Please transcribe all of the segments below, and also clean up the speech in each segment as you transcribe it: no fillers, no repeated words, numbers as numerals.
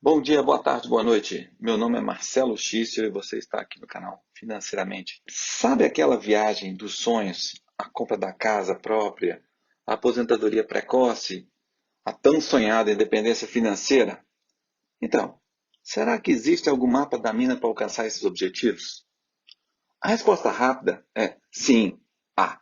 Bom dia, boa tarde, boa noite. Meu nome é Marcelo Xício e você está aqui no canal Financeiramente. Sabe aquela viagem dos sonhos, a compra da casa própria, a aposentadoria precoce, a tão sonhada independência financeira? Então, será que existe algum mapa da mina para alcançar esses objetivos? A resposta rápida é sim, há.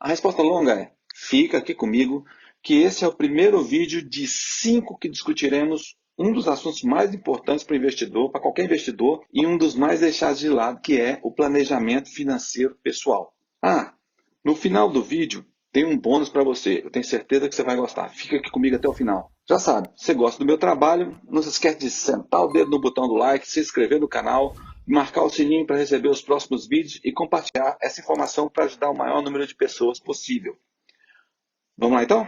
A resposta longa é: fica aqui comigo, que esse é o primeiro vídeo de 5 que discutiremos um dos assuntos mais importantes para o investidor, para qualquer investidor, e um dos mais deixados de lado, que é o planejamento financeiro pessoal. No final do vídeo tem um bônus para você. Eu tenho certeza que você vai gostar. Fica aqui comigo até o final. Já sabe, se você gosta do meu trabalho, não se esquece de sentar o dedo no botão do like, se inscrever no canal, marcar o sininho para receber os próximos vídeos e compartilhar essa informação para ajudar o maior número de pessoas possível. Vamos lá então?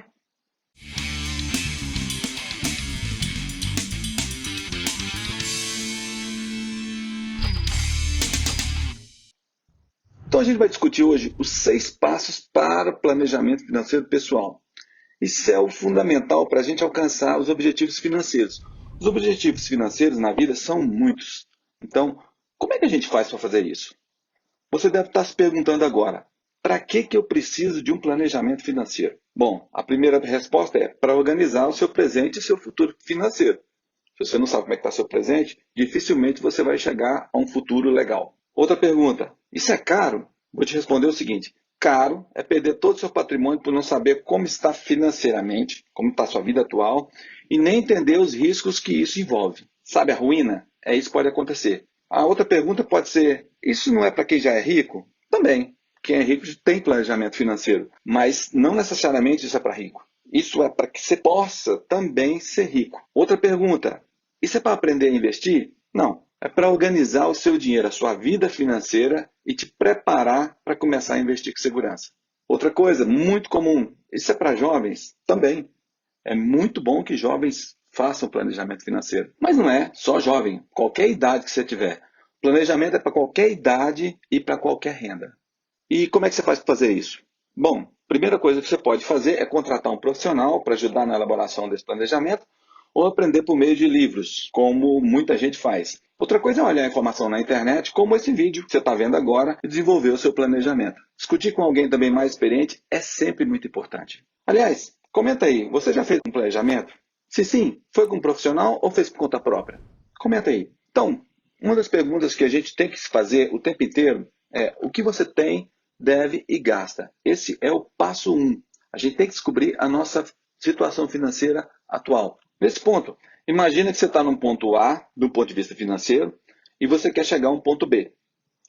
Então a gente vai discutir hoje os 6 passos para o planejamento financeiro pessoal. Isso é o fundamental para a gente alcançar os objetivos financeiros. Os objetivos financeiros na vida são muitos. Então, como é que a gente faz para fazer isso? Você deve estar se perguntando agora, para que eu preciso de um planejamento financeiro? Bom, a primeira resposta é para organizar o seu presente e seu futuro financeiro. Se você não sabe como é que está seu presente, dificilmente você vai chegar a um futuro legal. Outra pergunta, isso é caro? Vou te responder o seguinte, caro é perder todo o seu patrimônio por não saber como está financeiramente, como está a sua vida atual, e nem entender os riscos que isso envolve. Sabe a ruína? Isso pode acontecer. A outra pergunta pode ser, isso não é para quem já é rico? Também. Quem é rico tem planejamento financeiro, mas não necessariamente isso é para rico. Isso é para que você possa também ser rico. Outra pergunta, isso é para aprender a investir? Não. É para organizar o seu dinheiro, a sua vida financeira e te preparar para começar a investir com segurança. Outra coisa muito comum, isso é para jovens? Também. É muito bom que jovens façam planejamento financeiro. Mas não é só jovem, qualquer idade que você tiver. Planejamento é para qualquer idade e para qualquer renda. E como é que você faz para fazer isso? Bom, primeira coisa que você pode fazer é contratar um profissional para ajudar na elaboração desse planejamento ou aprender por meio de livros, como muita gente faz. Outra coisa é olhar a informação na internet, como esse vídeo que você está vendo agora, e desenvolver o seu planejamento. Discutir com alguém também mais experiente é sempre muito importante. Aliás, comenta aí, você já fez um planejamento? Se sim, foi com um profissional ou fez por conta própria? Comenta aí. Então, uma das perguntas que a gente tem que se fazer o tempo inteiro é o que você tem, deve e gasta. Esse é o passo 1. A gente tem que descobrir a nossa situação financeira atual. Nesse ponto, imagina que você está num ponto A, do ponto de vista financeiro, e você quer chegar a um ponto B.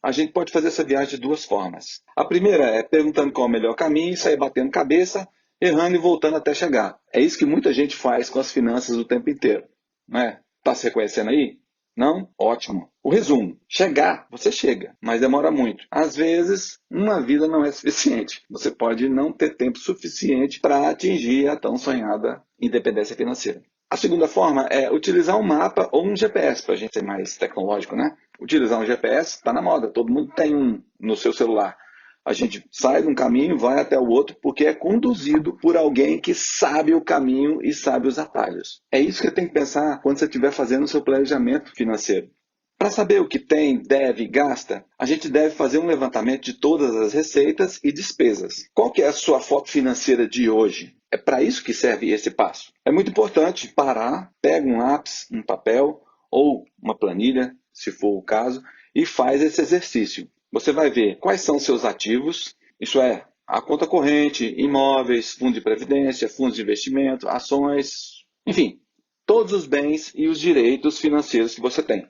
A gente pode fazer essa viagem de duas formas. A primeira é perguntando qual é o melhor caminho e sair batendo cabeça, errando e voltando até chegar. É isso que muita gente faz com as finanças o tempo inteiro. Não é? Está se reconhecendo aí? Não? Ótimo. O resumo. Chegar, você chega, mas demora muito. Às vezes, uma vida não é suficiente. Você pode não ter tempo suficiente para atingir a tão sonhada independência financeira. A segunda forma é utilizar um mapa ou um GPS, para a gente ser mais tecnológico, né? Utilizar um GPS está na moda, todo mundo tem um no seu celular. A gente sai de um caminho, vai até o outro, porque é conduzido por alguém que sabe o caminho e sabe os atalhos. É isso que você tem que pensar quando você estiver fazendo o seu planejamento financeiro. Para saber o que tem, deve e gasta, a gente deve fazer um levantamento de todas as receitas e despesas. Qual que é a sua foto financeira de hoje? É para isso que serve esse passo. É muito importante parar, pega um lápis, um papel ou uma planilha, se for o caso, e faz esse exercício. Você vai ver quais são seus ativos, isso é, a conta corrente, imóveis, fundo de previdência, fundos de investimento, ações, enfim, todos os bens e os direitos financeiros que você tem.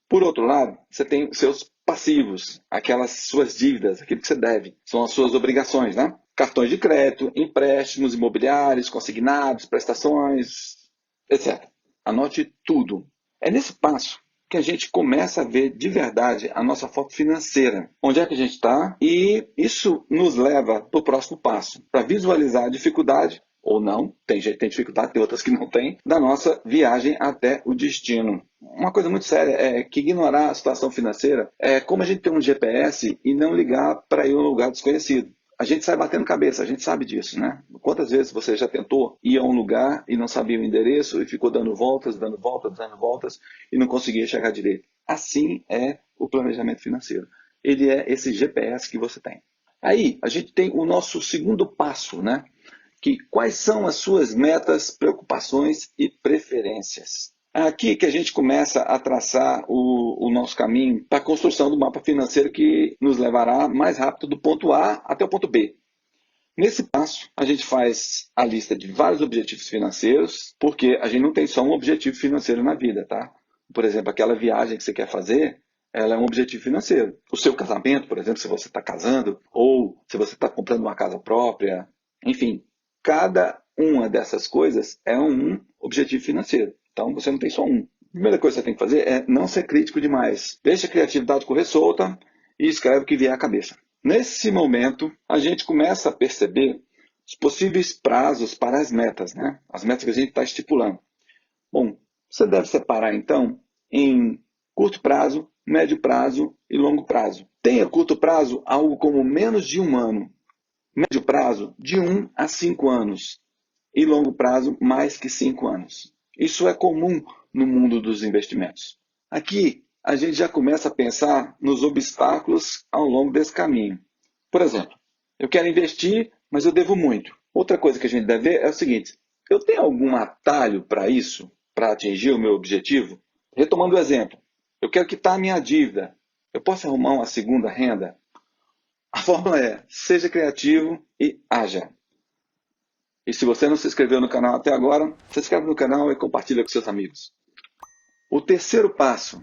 Por outro lado, você tem seus passivos, aquelas suas dívidas, aquilo que você deve, são as suas obrigações, né? Cartões de crédito, empréstimos imobiliários, consignados, prestações, etc. Anote tudo. É nesse passo que a gente começa a ver de verdade a nossa foto financeira. Onde é que a gente está? E isso nos leva para o próximo passo, para visualizar a dificuldade, ou não, tem gente que tem dificuldade, tem outras que não tem, da nossa viagem até o destino. Uma coisa muito séria é que ignorar a situação financeira é como a gente ter um GPS e não ligar para ir a um lugar desconhecido. a gente sai batendo cabeça, a gente sabe disso, né? Quantas vezes você já tentou ir a um lugar e não sabia o endereço e ficou dando voltas, dando voltas, dando voltas e não conseguia chegar direito? Assim é o planejamento financeiro. Ele é esse GPS que você tem. Aí, a gente tem o nosso segundo passo, né? Que quais são as suas metas, preocupações e preferências? É aqui que a gente começa a traçar o nosso caminho para a construção do mapa financeiro que nos levará mais rápido do ponto A até o ponto B. Nesse passo, a gente faz a lista de vários objetivos financeiros, porque a gente não tem só um objetivo financeiro na vida, tá? Por exemplo, aquela viagem que você quer fazer, ela é um objetivo financeiro. O seu casamento, por exemplo, se você está casando, ou se você está comprando uma casa própria, enfim, cada uma dessas coisas é um objetivo financeiro. Então, você não tem só um. A primeira coisa que você tem que fazer é não ser crítico demais. Deixa a criatividade correr solta e escreve o que vier à cabeça. Nesse momento, a gente começa a perceber os possíveis prazos para as metas, né? As metas que a gente está estipulando. Bom, você deve separar, então, em curto prazo, médio prazo e longo prazo. Tenha curto prazo algo como menos de 1 ano, médio prazo de 1 a 5 anos e longo prazo mais que 5 anos. Isso é comum no mundo dos investimentos. Aqui, a gente já começa a pensar nos obstáculos ao longo desse caminho. Por exemplo, eu quero investir, mas eu devo muito. Outra coisa que a gente deve ver é o seguinte: eu tenho algum atalho para isso, para atingir o meu objetivo? Retomando o exemplo, eu quero quitar a minha dívida. Eu posso arrumar uma segunda renda? A fórmula é: seja criativo e haja. E se você não se inscreveu no canal até agora, se inscreve no canal e compartilha com seus amigos. O terceiro passo: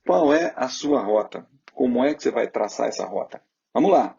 qual é a sua rota? Como é que você vai traçar essa rota? Vamos lá.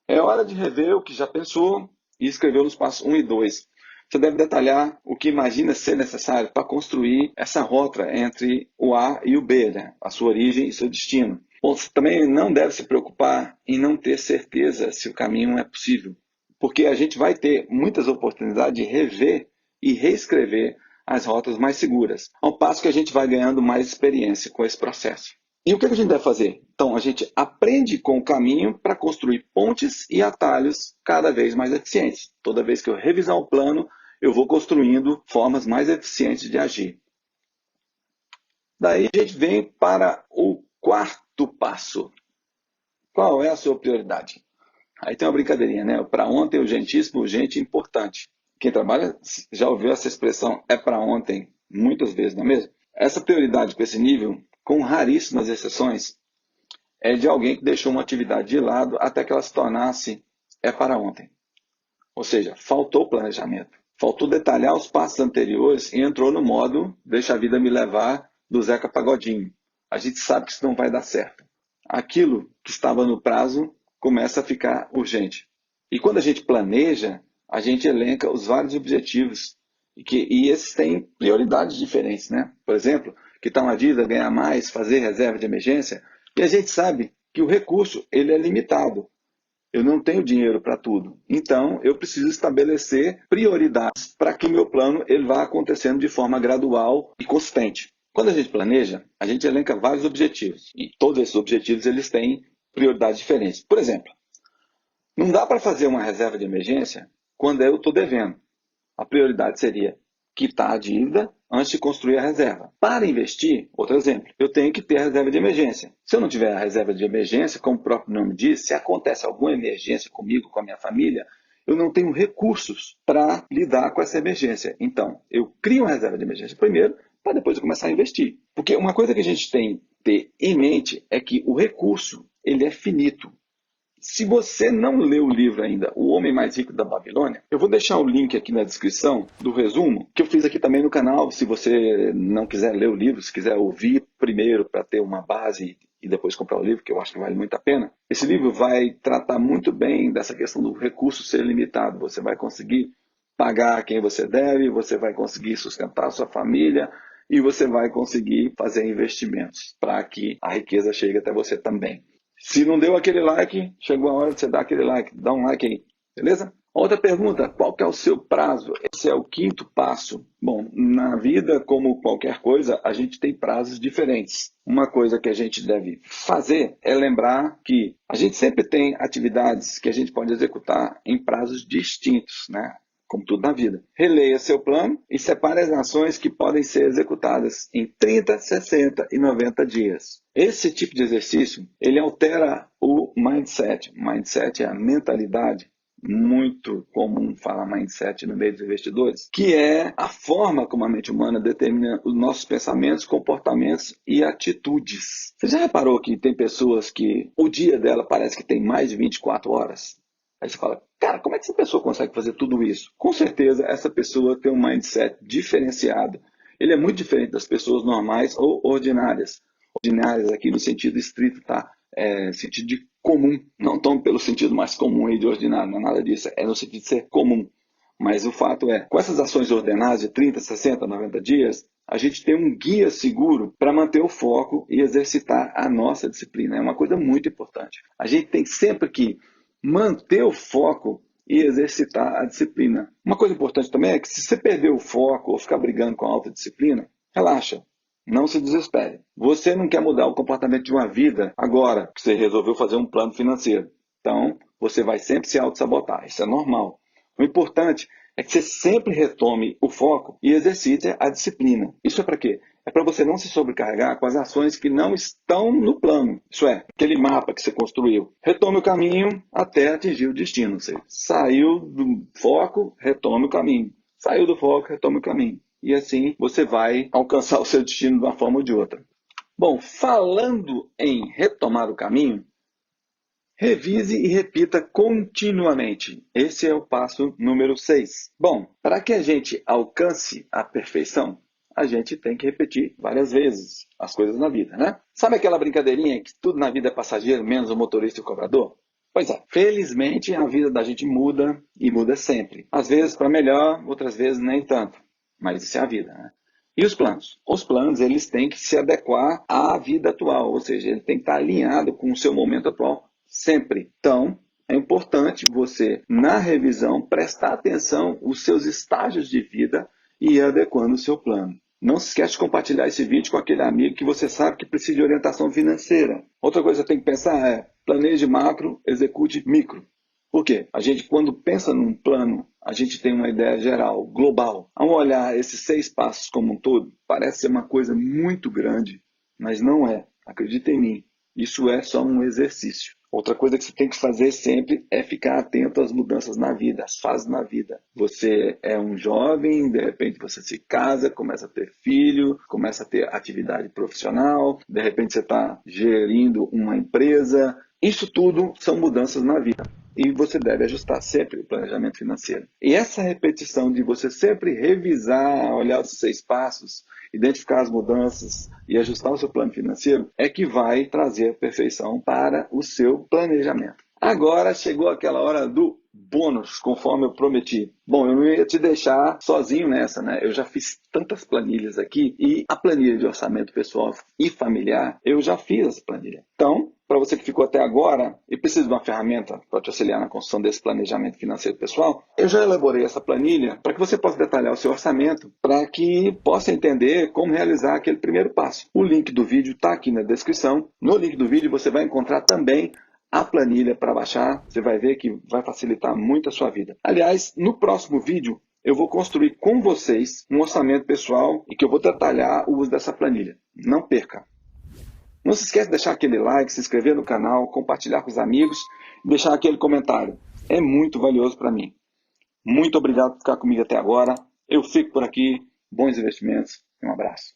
É hora de rever o que já pensou e escreveu nos passos 1 e 2. Você deve detalhar o que imagina ser necessário para construir essa rota entre o A e o B, né? A sua origem e seu destino. Bom, você também não deve se preocupar em não ter certeza se o caminho é possível, porque a gente vai ter muitas oportunidades de rever e reescrever as rotas mais seguras, ao passo que a gente vai ganhando mais experiência com esse processo. E o que a gente deve fazer? Então, a gente aprende com o caminho para construir pontes e atalhos cada vez mais eficientes. Toda vez que eu revisar o plano, eu vou construindo formas mais eficientes de agir. Daí a gente vem para o quarto passo. Qual é a sua prioridade? Aí tem uma brincadeirinha, né? Para ontem, urgentíssimo, urgente e importante. Quem trabalha já ouviu essa expressão é para ontem muitas vezes, não é mesmo? Essa prioridade com esse nível, com raríssimas exceções, é de alguém que deixou uma atividade de lado até que ela se tornasse é para ontem. Ou seja, faltou planejamento. Faltou detalhar os passos anteriores e entrou no modo deixa a vida me levar do Zeca Pagodinho. A gente sabe que isso não vai dar certo. Aquilo que estava no prazo começa a ficar urgente. E quando a gente planeja, a gente elenca os vários objetivos e esses têm prioridades diferentes, né? Por exemplo, quitar uma dívida, ganhar mais, fazer reserva de emergência. E a gente sabe que o recurso ele é limitado. Eu não tenho dinheiro para tudo. Então, eu preciso estabelecer prioridades para que o meu plano ele vá acontecendo de forma gradual e consistente. Quando a gente planeja, a gente elenca vários objetivos. E todos esses objetivos eles têm prioridades diferentes. Por exemplo, não dá para fazer uma reserva de emergência quando eu estou devendo. A prioridade seria quitar a dívida antes de construir a reserva. Para investir, outro exemplo, eu tenho que ter a reserva de emergência. Se eu não tiver a reserva de emergência, como o próprio nome diz, se acontece alguma emergência comigo, com a minha família, eu não tenho recursos para lidar com essa emergência. Então, eu crio uma reserva de emergência primeiro, para depois eu começar a investir. Porque uma coisa que a gente tem que ter em mente é que o recurso ele é finito. Se você não leu o livro ainda, O Homem Mais Rico da Babilônia, eu vou deixar o link aqui na descrição do resumo, que eu fiz aqui também no canal. Se você não quiser ler o livro, se quiser ouvir primeiro para ter uma base e depois comprar o livro, que eu acho que vale muito a pena. Esse livro vai tratar muito bem dessa questão do recurso ser limitado. Você vai conseguir pagar quem você deve, você vai conseguir sustentar a sua família e você vai conseguir fazer investimentos para que a riqueza chegue até você também. Se não deu aquele like, chegou a hora de você dar aquele like. Dá um like aí, beleza? Outra pergunta, qual que é o seu prazo? Esse é o quinto passo. Bom, na vida, como qualquer coisa, a gente tem prazos diferentes. Uma coisa que a gente deve fazer é lembrar que a gente sempre tem atividades que a gente pode executar em prazos distintos, né? Como tudo na vida. Releia seu plano e separe as ações que podem ser executadas em 30, 60 e 90 dias. Esse tipo de exercício, ele altera o mindset. Mindset é a mentalidade, muito comum falar mindset no meio dos investidores, que é a forma como a mente humana determina os nossos pensamentos, comportamentos e atitudes. Você já reparou que tem pessoas que o dia dela parece que tem mais de 24 horas? Aí você fala, cara, como é que essa pessoa consegue fazer tudo isso? Com certeza, essa pessoa tem um mindset diferenciado. Ele é muito diferente das pessoas normais ou ordinárias. Ordinárias aqui no sentido estrito, tá? Sentido de comum. Não tão pelo sentido mais comum aí de ordinário, não é nada disso. É no sentido de ser comum. Mas o fato é, com essas ações ordenadas de 30, 60, 90 dias, a gente tem um guia seguro para manter o foco e exercitar a nossa disciplina. É uma coisa muito importante. A gente tem sempre que manter o foco e exercitar a disciplina. Uma coisa importante também é que se você perder o foco ou ficar brigando com a autodisciplina, relaxa, não se desespere. Você não quer mudar o comportamento de uma vida agora que você resolveu fazer um plano financeiro. Então, você vai sempre se auto-sabotar, isso é normal. O importante é que você sempre retome o foco e exercite a disciplina. Isso é para quê? É para você não se sobrecarregar com as ações que não estão no plano. Isso é, aquele mapa que você construiu. Retome o caminho até atingir o destino. Você saiu do foco, retome o caminho. Saiu do foco, retome o caminho. E assim você vai alcançar o seu destino de uma forma ou de outra. Bom, falando em retomar o caminho, revise e repita continuamente. Esse é o passo número 6. Bom, para que a gente alcance a perfeição, a gente tem que repetir várias vezes as coisas na vida, né? Sabe aquela brincadeirinha que tudo na vida é passageiro, menos o motorista e o cobrador? Pois é, felizmente a vida da gente muda e muda sempre. Às vezes para melhor, outras vezes nem tanto. Mas isso é a vida, né? E os planos? Os planos, eles têm que se adequar à vida atual, ou seja, ele tem que estar alinhado com o seu momento atual sempre. Então, é importante você, na revisão, prestar atenção aos seus estágios de vida e ir adequando o seu plano. Não se esqueça de compartilhar esse vídeo com aquele amigo que você sabe que precisa de orientação financeira. Outra coisa que você tem que pensar é, planeje macro, execute micro. Por quê? A gente, quando pensa num plano, a gente tem uma ideia geral, global. Ao olhar esses 6 passos como um todo, parece ser uma coisa muito grande, mas não é. Acredita em mim. Isso é só um exercício. Outra coisa que você tem que fazer sempre é ficar atento às mudanças na vida, às fases na vida. Você é um jovem, de repente você se casa, começa a ter filho, começa a ter atividade profissional, de repente você está gerindo uma empresa. Isso tudo são mudanças na vida. E você deve ajustar sempre o planejamento financeiro. E essa repetição de você sempre revisar, olhar os 6 passos, identificar as mudanças e ajustar o seu plano financeiro é que vai trazer a perfeição para o seu planejamento. Agora chegou aquela hora do bônus, conforme eu prometi. Bom, eu não ia te deixar sozinho nessa, né? Eu já fiz tantas planilhas aqui e a planilha de orçamento pessoal e familiar, eu já fiz essa planilha. Então, para você que ficou até agora e precisa de uma ferramenta para te auxiliar na construção desse planejamento financeiro pessoal, eu já elaborei essa planilha para que você possa detalhar o seu orçamento, para que possa entender como realizar aquele primeiro passo. O link do vídeo está aqui na descrição. No link do vídeo você vai encontrar também a planilha para baixar. Você vai ver que vai facilitar muito a sua vida. Aliás, no próximo vídeo eu vou construir com vocês um orçamento pessoal e que eu vou detalhar o uso dessa planilha. Não perca! Não se esqueça de deixar aquele like, se inscrever no canal, compartilhar com os amigos e deixar aquele comentário. É muito valioso para mim. Muito obrigado por ficar comigo até agora. Eu fico por aqui. Bons investimentos e um abraço.